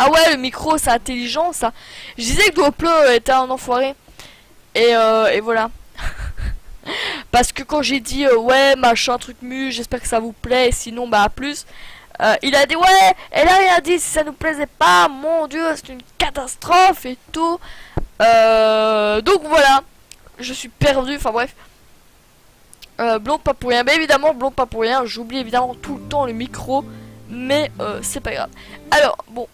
Ah ouais, le micro, c'est intelligent, ça. Je disais que Duoplo était un enfoiré. Et voilà. Parce que quand j'ai dit ouais, machin, truc mu, j'espère que ça vous plaît, et sinon, bah, à plus. Il a dit ouais, elle a rien dit si ça nous plaisait pas, mon dieu, c'est une catastrophe et tout. Donc voilà, je suis perdu, enfin bref. Blonde pas pour rien, mais évidemment, blonde pas pour rien, j'oublie évidemment tout le temps le micro, mais c'est pas grave. Alors, bon,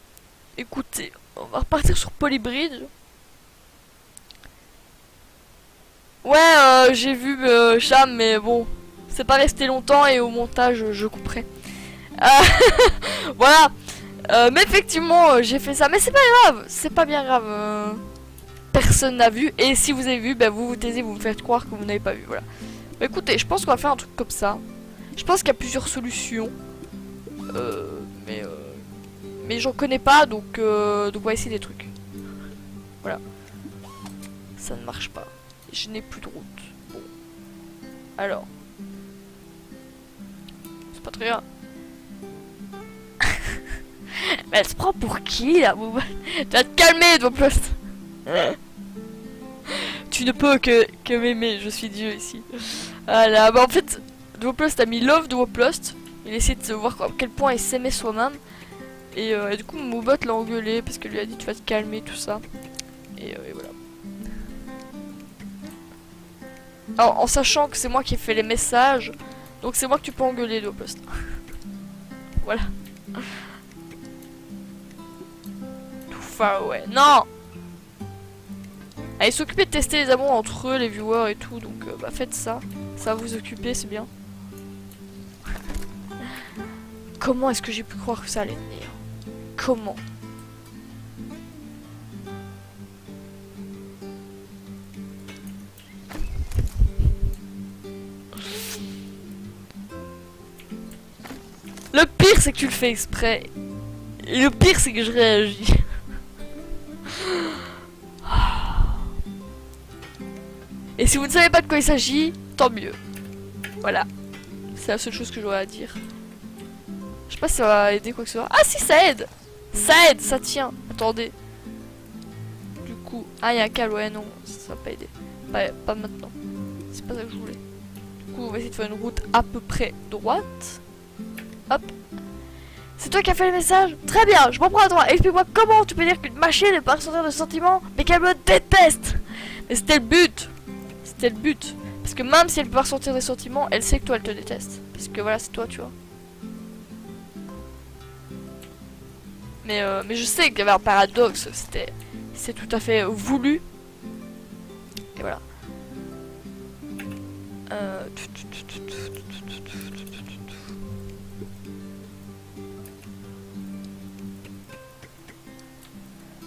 écoutez, on va repartir sur Polybridge. Ouais, j'ai vu Cham, mais bon, c'est pas resté longtemps et au montage, je couperai. Voilà. Mais effectivement, j'ai fait ça. Mais c'est pas grave, c'est pas bien grave. Personne n'a vu. Et si vous avez vu, bah, vous vous taisez, vous me faites croire que vous n'avez pas vu. Voilà. Bah, écoutez, je pense qu'on va faire un truc comme ça. Je pense qu'il y a plusieurs solutions. Mais j'en connais pas, donc on va essayer des trucs. Voilà. Ça ne marche pas. Je n'ai plus de route. Bon. Alors. C'est pas très grave. Mais elle se prend pour qui là? Tu vas te calmer, Duoplost. Tu ne peux que m'aimer, je suis Dieu ici. Voilà, bah en fait, Duoplost a mis Love Duoplost. Il essaie de voir à quel point il s'aimait soi-même. Et du coup, Moobot l'a engueulé parce que lui a dit tu vas te calmer, tout ça. Et voilà. Alors, en sachant que c'est moi qui ai fait les messages, donc c'est moi que tu peux engueuler, Duoplost. Voilà. Far away. Non. Allez, s'occuper de tester les amours entre eux, les viewers et tout, donc bah faites ça. Ça va vous occuper, c'est bien. Comment est-ce que j'ai pu croire que ça allait venir? Comment? Le pire c'est que tu le fais exprès. Et le pire c'est que je réagis. Et si vous ne savez pas de quoi il s'agit, tant mieux. Voilà. C'est la seule chose que j'aurais à dire. Je sais pas si ça va aider quoi que ce soit. Ah si, ça aide. Ça aide, ça tient. Attendez. Du coup... Ah, il y a un câble. Ouais, non, ça va pas aider. Pas maintenant. C'est pas ça que je voulais. Du coup, on va essayer de faire une route à peu près droite. Hop. C'est toi qui as fait le message? Très bien, je m'en prends à toi. Explique-moi comment tu peux dire qu'une machine ne peut pas ressentir de sentiments, mais qu'elle me déteste. Mais c'était le but. C'était le but. Parce que même si elle peut pas ressentir des sentiments, elle sait que toi elle te déteste. Parce que voilà, c'est toi, tu vois. Mais je sais qu'il y avait un paradoxe. C'est tout à fait voulu. Et voilà.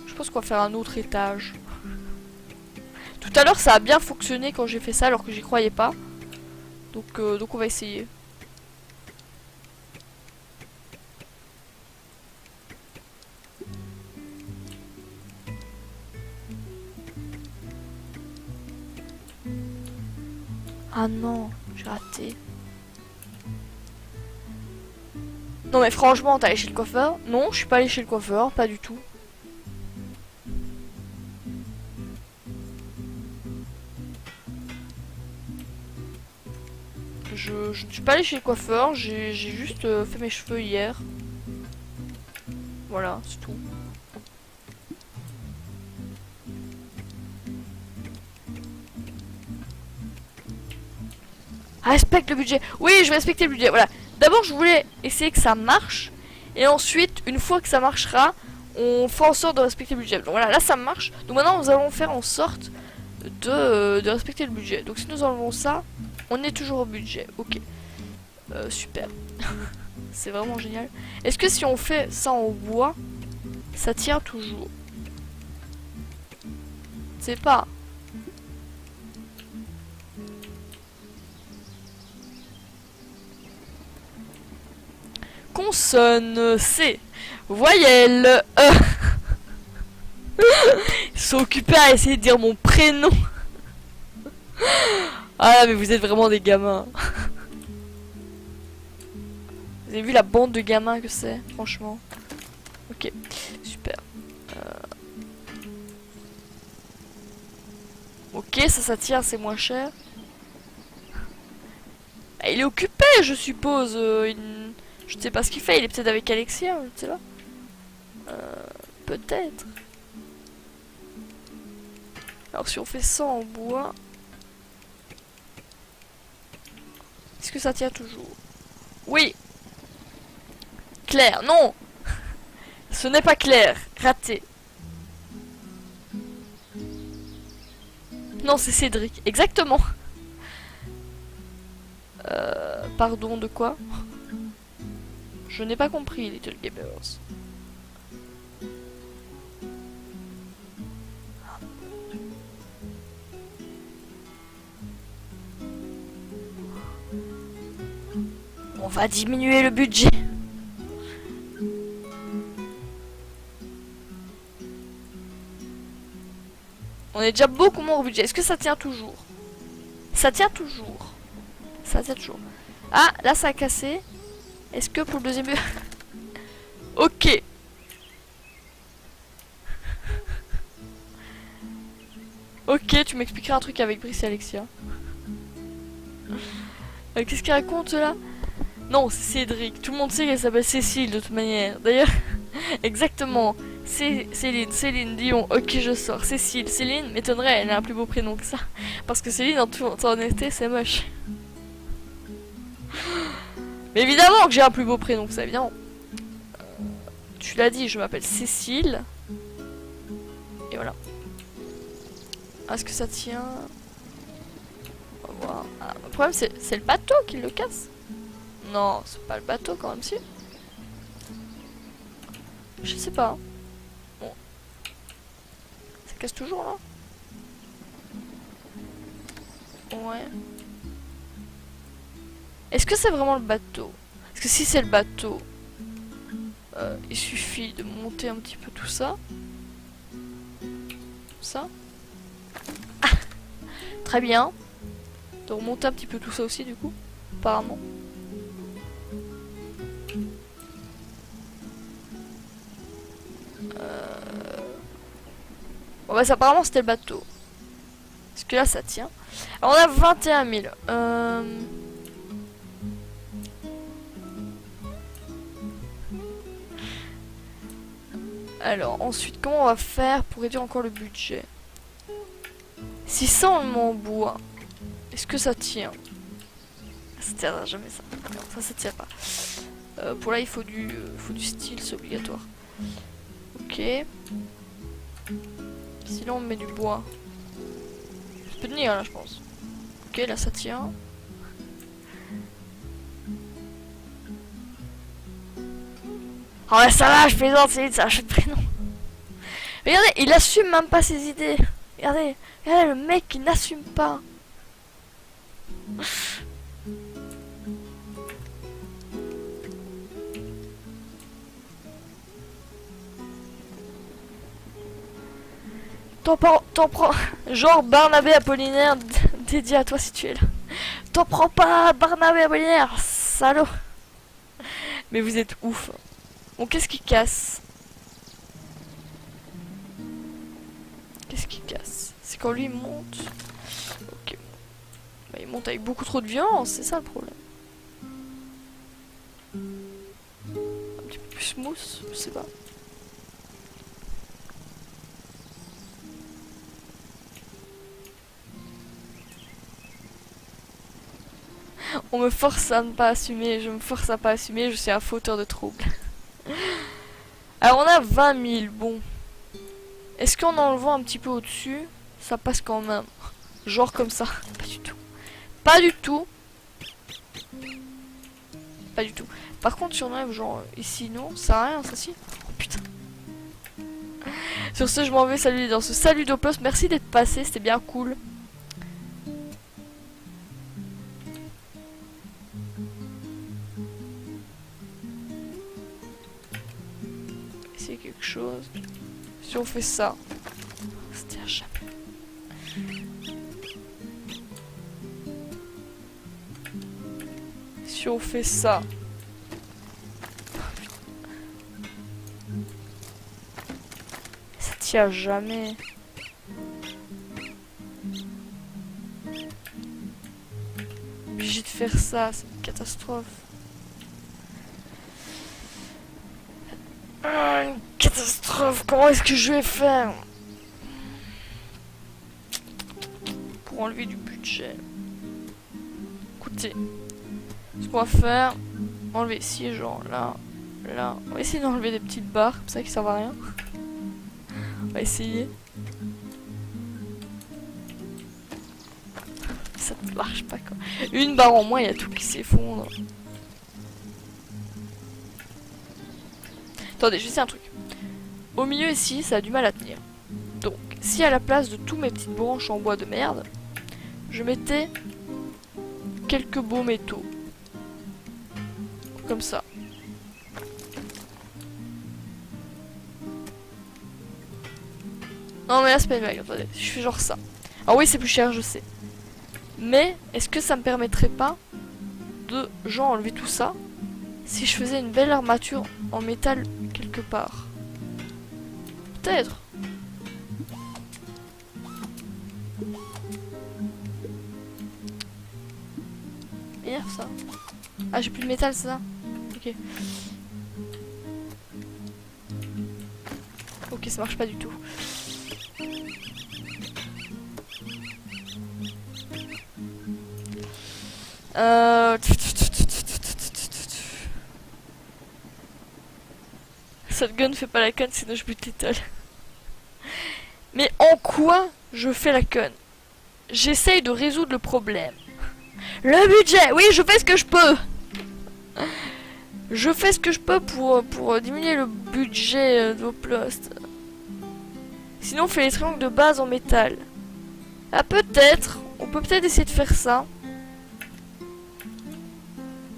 Je pense qu'on va faire un autre étage. Tout à l'heure ça a bien fonctionné quand j'ai fait ça alors que j'y croyais pas. Donc on va essayer. Ah non, j'ai raté. Non mais franchement, t'es allé chez le coiffeur? Non, je suis pas allé chez le coiffeur, pas du tout. Je ne suis pas allé chez le coiffeur, j'ai juste fait mes cheveux hier. Voilà, c'est tout. Respecte le budget. Oui, je vais respecter le budget. Voilà. D'abord, je voulais essayer que ça marche. Et ensuite, une fois que ça marchera, on fera en sorte de respecter le budget. Donc voilà, là ça marche. Donc maintenant, nous allons faire en sorte de respecter le budget. Donc si nous enlevons ça, on est toujours au budget. Ok. Super. C'est vraiment génial. Est-ce que si on fait ça en bois, ça tient toujours? Je sais pas. Consonne C. Voyelle E. Ils sont occupés à essayer de dire mon prénom. Ah mais vous êtes vraiment des gamins. Vous avez vu la bande de gamins que c'est, franchement. Ok, super. Ok, ça tient, c'est moins cher. Ah, il est occupé, je suppose. Je ne sais pas ce qu'il fait, il est peut-être avec Alexia, je ne sais pas. Peut-être. Alors si on fait ça en bois... Est-ce que ça tient toujours? Oui. Claire, non. Ce n'est pas clair. Raté. Non, c'est Cédric. Exactement. Pardon, de quoi? Je n'ai pas compris, Little Gamers. On va diminuer le budget. On est déjà beaucoup moins au budget. Est-ce que ça tient toujours? Ça tient toujours. Ça tient toujours. Ah, là ça a cassé. Est-ce que pour le deuxième... Ok. Ok, tu m'expliqueras un truc avec Brice et Alexia. Qu'est-ce qu'il raconte là? Non, c'est Cédric. Tout le monde sait qu'elle s'appelle Cécile de toute manière. D'ailleurs, exactement. C'est Céline Dion. Ok, je sors. Céline m'étonnerait, elle a un plus beau prénom que ça. Parce que Céline, en toute honnêteté, c'est moche. Mais évidemment que j'ai un plus beau prénom que ça, évidemment. Tu l'as dit, je m'appelle Cécile. Et voilà. Est-ce que ça tient? On va voir. Ah, le problème, c'est le bateau qui le casse. Non, c'est pas le bateau quand même, si. Je sais pas. Bon. Ça casse toujours là? Ouais. Est-ce que c'est vraiment le bateau? Parce que si c'est le bateau, il suffit de monter un petit peu tout ça. Ça. Ah, très bien. De remonter un petit peu tout ça aussi du coup. Apparemment. Bon bah ça, apparemment c'était le bateau. Parce que là ça tient. Alors on a 21 000. Alors ensuite comment on va faire pour réduire encore le budget? 600 on le met en bois. Est-ce que ça tient? Ça tiendra jamais ça. Non, ça tient pas. Pour là il faut du style, c'est obligatoire. Ok. Sinon on met du bois. Ça peut tenir là je pense. Ok là ça tient. Oh ouais ça va, je plaisante, c'est un jeu de prénom. Regardez, il assume même pas ses idées. Regardez le mec il n'assume pas. T'en prends. Genre Barnabé Apollinaire dédié à toi si tu es là. T'en prends pas, Barnabé Apollinaire, salaud. Mais vous êtes ouf. Bon, qu'est-ce qui casse? Qu'est-ce qui casse? C'est quand lui il monte. Ok. Bah, il monte avec beaucoup trop de violence, c'est ça le problème. Un petit peu plus smooth, je sais pas. On me force à ne pas assumer, je me force à pas assumer, je suis un fauteur de troubles. Alors on a 20 000, bon. Est-ce qu'en enlevant un petit peu au-dessus, ça passe quand même? Genre comme ça. Pas du tout. Pas du tout. Pas du tout. Par contre si on enlève genre ici, non, ça sert à rien ça si. Oh putain. Sur ce je m'en vais, salut dans ce salut Doplos, merci d'être passé, c'était bien cool. Essayer quelque chose. Si on fait ça. C'était un chapeau. Si on fait ça. Ça tient jamais. obligé de faire ça, c'est une catastrophe. Ah, une catastrophe, comment est-ce que je vais faire pour enlever du budget? Écoutez, ce qu'on va faire, enlever ici, genre là, là. On va essayer d'enlever des petites barres, comme ça qui servent à rien. On va essayer. Ça ne marche pas quoi. Une barre en moins, il y a tout qui s'effondre. Attendez, je vais essayer un truc. Au milieu ici, ça a du mal à tenir. Donc, si à la place de tous mes petites branches en bois de merde, je mettais quelques beaux métaux. Comme ça. Non mais là c'est pas une blague, attendez, je fais genre ça. Ah oui c'est plus cher je sais. Mais est-ce que ça me permettrait pas de genre enlever tout ça si je faisais une belle armature en métal quelque part? Peut-être. Merde ça. Ah j'ai plus de métal c'est ça? Ok. Ok ça marche pas du tout. Cette gun fait pas la conne sinon je bute l'étole. Mais en quoi je fais la conne? J'essaye de résoudre le problème. Le budget, oui je fais ce que je peux. Je fais ce que je peux pour diminuer le budget de vos postes. Sinon on fait les triangles de base en métal. Ah peut-être, on peut peut-être essayer de faire ça.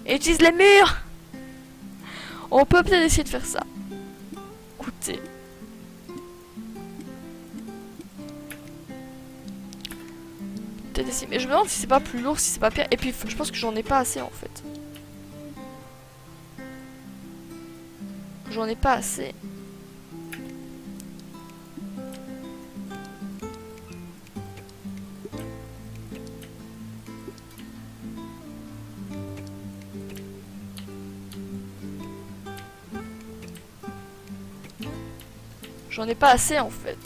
Et utilise les murs. On peut peut-être essayer de faire ça. Écoutez. Peut-être essayer. Mais je me demande si c'est pas plus lourd, si c'est pas pire. Et puis je pense que j'en ai pas assez en fait. J'en ai pas assez. J'en ai pas assez en fait.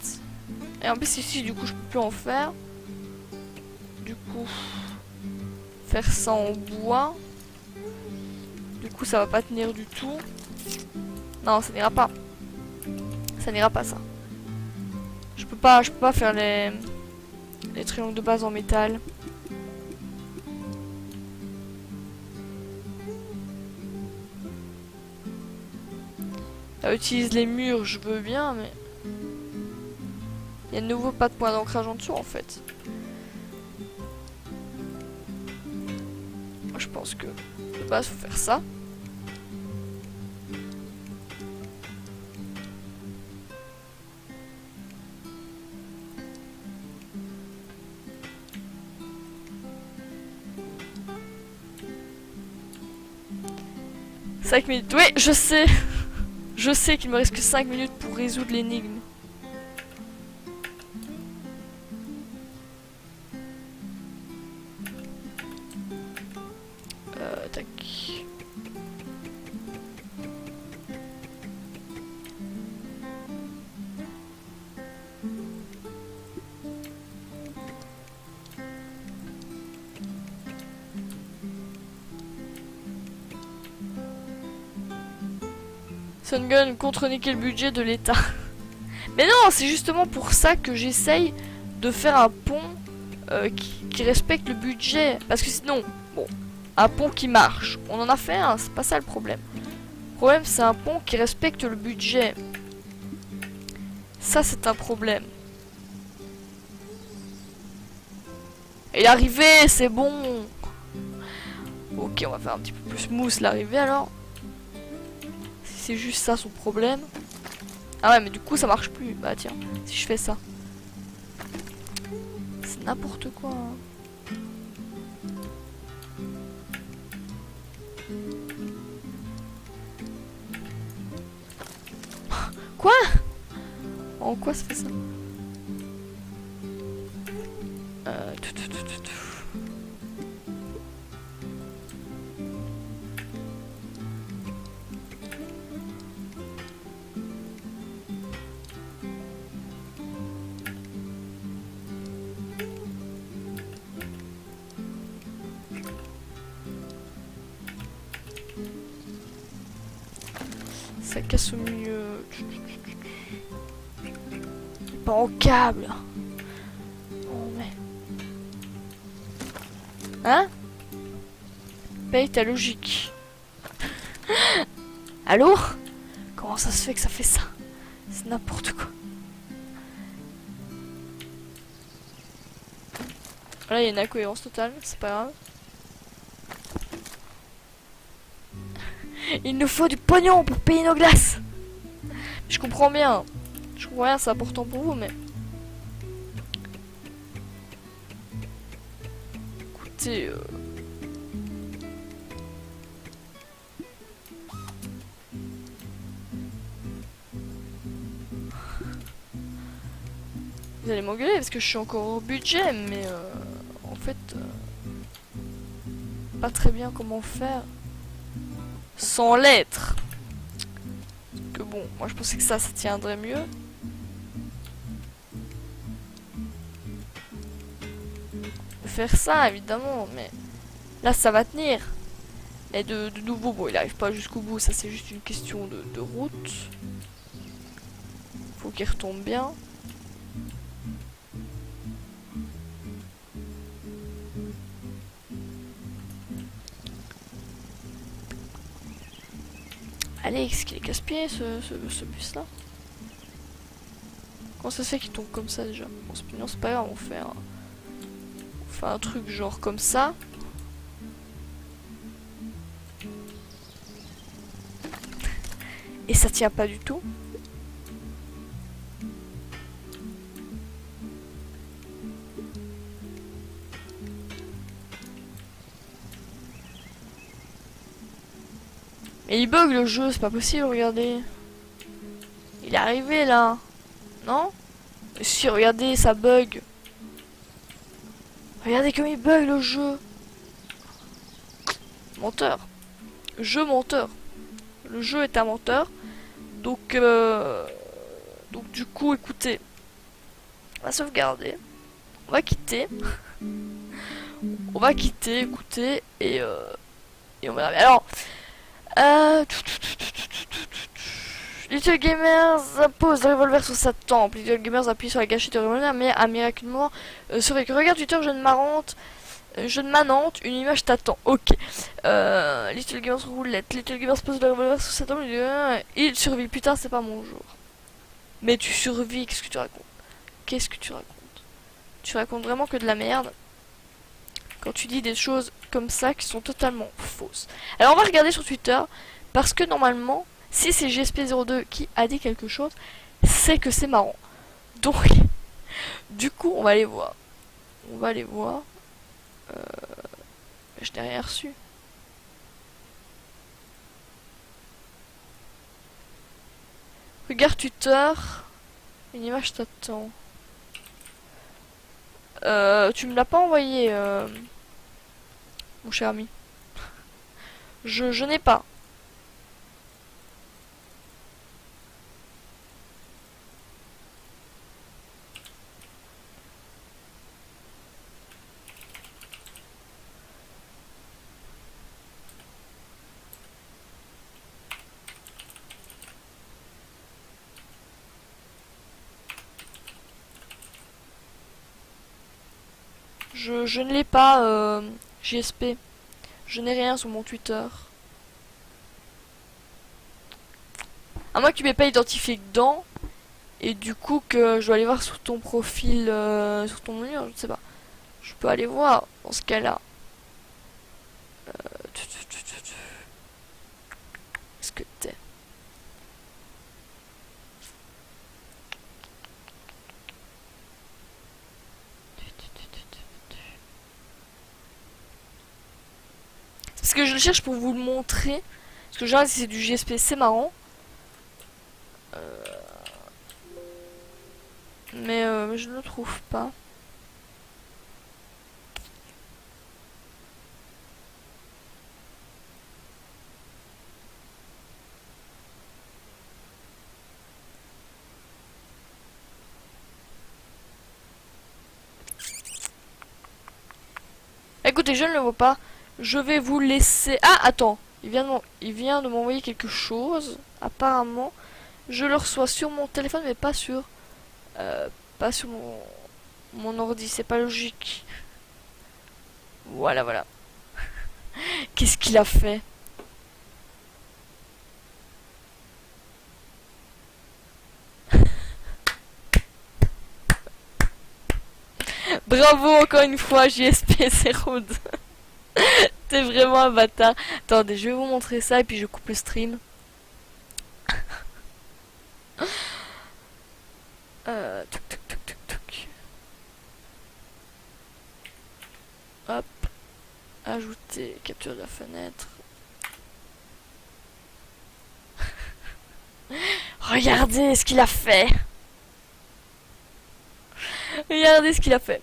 Et en plus ici du coup je peux plus en faire. Du coup faire ça en bois. Du coup ça va pas tenir du tout. Non ça n'ira pas. Ça n'ira pas ça. Je peux pas faire les triangles de base en métal. Utilise les murs, je veux bien, mais il y a de nouveau pas de point d'ancrage en dessous en fait. Moi, je pense que de base faut faire ça. « 5 minutes. Oui, je sais. Je sais qu'il me reste que 5 minutes pour résoudre l'énigme. Tac. Sun Gun contre-niquer le budget de l'État. Mais non, c'est justement pour ça que j'essaye de faire un pont qui respecte le budget. Parce que sinon, bon, un pont qui marche. On en a fait un, c'est pas ça le problème. Le problème, c'est un pont qui respecte le budget. Ça, c'est un problème. Et l'arrivée, c'est bon. Ok, on va faire un petit peu plus smooth l'arrivée alors. C'est juste ça son problème. Ah ouais mais du coup ça marche plus. Bah tiens, si je fais ça. C'est n'importe quoi. Quoi? En quoi ça fait ça? ça casse au milieu. Pas en câble. Oh mais. Hein? Paye ta logique. Allô? Comment ça se fait que ça fait ça? C'est n'importe quoi. Là, il y a une incohérence totale, c'est pas grave. Il nous faut du pognon pour payer nos glaces. Je comprends bien. Je comprends bien, c'est important pour vous, mais... Écoutez... Vous allez m'engueuler parce que je suis encore au budget, mais en fait... pas très bien comment faire sans lettres. Que bon, moi je pensais que ça tiendrait mieux. De faire ça évidemment, mais là ça va tenir. Et de nouveau, bon il arrive pas jusqu'au bout, ça c'est juste une question de route. Faut qu'il retombe bien. Alex, qu'il est casse-pied ce bus là. Comment ça se fait qu'il tombe comme ça déjà? Bon, c'est pas grave, on fait un truc genre comme ça. Et ça tient pas du tout. Mais il bug le jeu, c'est pas possible, regardez. Il est arrivé là. Non? Si, regardez, ça bug. Regardez comme il bug le jeu. Menteur. Jeu menteur. Le jeu est un menteur. Donc du coup, écoutez. On va sauvegarder. On va quitter. On va quitter, écoutez. Et on verra bien. Alors... Little Gamers pose le revolver sur sa tempe. Little Gamers appuie sur la gâchette du revolver, mais a miraculeusement survécu. Regarde Twitter, je ne manante, une image t'attend. Ok. Little Gamers roulette. Little Gamers pose le revolver sur sa tempe. Il survit. Putain, c'est pas mon jour. Mais tu survis, qu'est-ce que tu racontes? Qu'est-ce que tu racontes? Tu racontes vraiment que de la merde quand tu dis des choses comme ça qui sont totalement fausses. Alors on va regarder sur Twitter, parce que normalement, si c'est GSP02 qui a dit quelque chose, c'est que c'est marrant. Donc, du coup, on va aller voir. On va aller voir. Je n'ai rien reçu. Regarde Twitter. Une image t'attend. Tu me l'as pas envoyé, mon cher ami. Je n'ai pas. Je ne l'ai pas, JSP. Je n'ai rien sur mon Twitter. À moins que tu m'aies pas identifié dedans. Et du coup que je dois aller voir sur ton profil, sur ton mur, je ne sais pas. Je peux aller voir dans ce cas-là. Est-ce que t'es... Parce que je le cherche pour vous le montrer. Parce que genre si c'est du GSP, c'est marrant. Mais je ne le trouve pas. Écoutez, je ne le vois pas. Je vais vous laisser... Ah, attends. Il vient de m'envoyer quelque chose. Apparemment, je le reçois sur mon téléphone, mais pas sur, pas sur mon ordi. C'est pas logique. Voilà, voilà. Qu'est-ce qu'il a fait? Bravo encore une fois, JSP02. T'es vraiment un bâtard. Attendez, je vais vous montrer ça et puis je coupe le stream. Tuc, tuc, tuc, tuc, tuc. Hop. Ajouter capture de la fenêtre. Regardez ce qu'il a fait. Regardez ce qu'il a fait.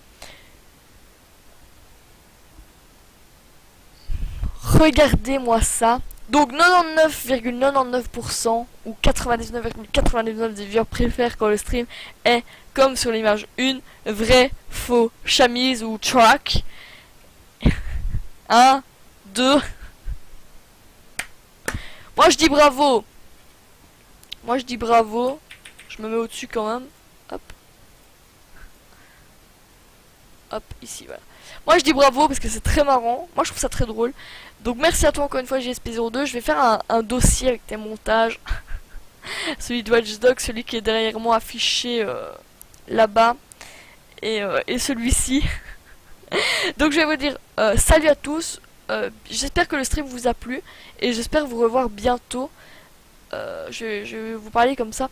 Regardez-moi ça. Donc 99,99% ou 99,99% des viewers préfèrent quand le stream est comme sur l'image une vrai, faux, chamise ou track. 1, 2. Moi je dis bravo. Moi je dis bravo. Je me mets au-dessus quand même. Hop. Hop, ici, voilà. Moi je dis bravo parce que c'est très marrant. Moi je trouve ça très drôle. Donc merci à toi encore une fois JSP02. Je vais faire un dossier avec tes montages. Celui de Watch Dogs, celui qui est derrière moi affiché là-bas. Et celui-ci. Donc je vais vous dire salut à tous. J'espère que le stream vous a plu. Et j'espère vous revoir bientôt. Je vais vous parler comme ça.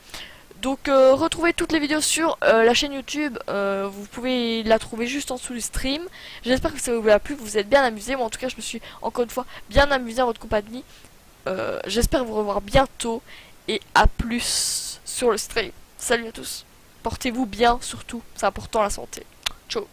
Donc retrouvez toutes les vidéos sur la chaîne YouTube, vous pouvez la trouver juste en dessous du stream. J'espère que ça vous a plu, que vous êtes bien amusés. Moi en tout cas je me suis encore une fois bien amusé en votre compagnie. J'espère vous revoir bientôt et à plus sur le stream. Salut à tous, portez-vous bien surtout, c'est important la santé. Ciao.